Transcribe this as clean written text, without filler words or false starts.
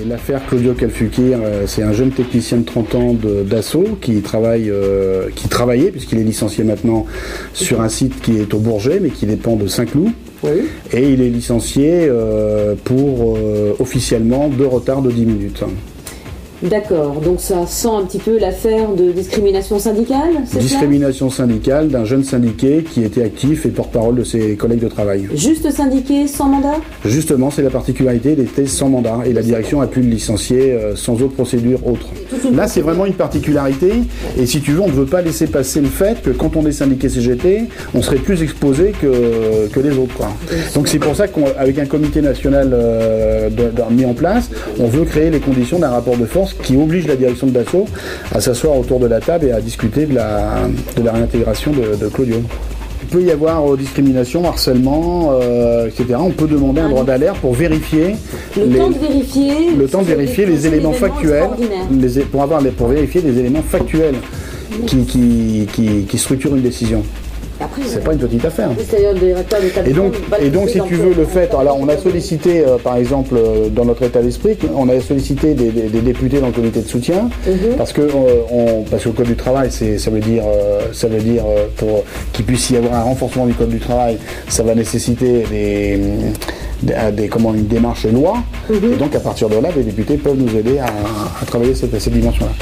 L'affaire Claudio Calfuquir, c'est un jeune technicien de 30 ans d'Assaut qui travaillait, puisqu'il est licencié maintenant sur un site qui est au Bourget, mais qui dépend de Saint-Cloud. Oui. Et il est licencié pour officiellement de retard de 10 minutes. D'accord, donc ça sent un petit peu l'affaire de discrimination syndicale, c'est Discrimination syndicale d'un jeune syndiqué qui était actif et porte-parole de ses collègues de travail. Juste syndiqué, sans mandat? Justement, c'est la particularité, il était sans mandat et la direction a pu le licencier sans autre procédure autre. Là, c'est vraiment une particularité et si tu veux, on ne veut pas laisser passer le fait que quand on est syndiqué CGT, on serait plus exposé que les autres, quoi. Donc c'est pour ça qu'avec un comité national mis en place, on veut créer les conditions d'un rapport de force qui oblige la direction de Dassault à s'asseoir autour de la table et à discuter de la réintégration de Claudio. Il peut y avoir discrimination, harcèlement, etc. On peut demander un droit d'alerte pour vérifier le temps de vérifier les éléments factuels, pour vérifier les éléments factuels qui structurent une décision. Après, c'est pas une petite affaire. C'est-à-dire le directeur d'établissement. Et donc si tu veux le fait, alors on a sollicité par exemple dans notre état d'esprit, on a sollicité des députés dans le comité de soutien parce que le code du travail, ça veut dire pour qu'il puisse y avoir un renforcement du code du travail, ça va nécessiter une démarche loi. Et donc à partir de là, les députés peuvent nous aider à travailler cette dimension-là.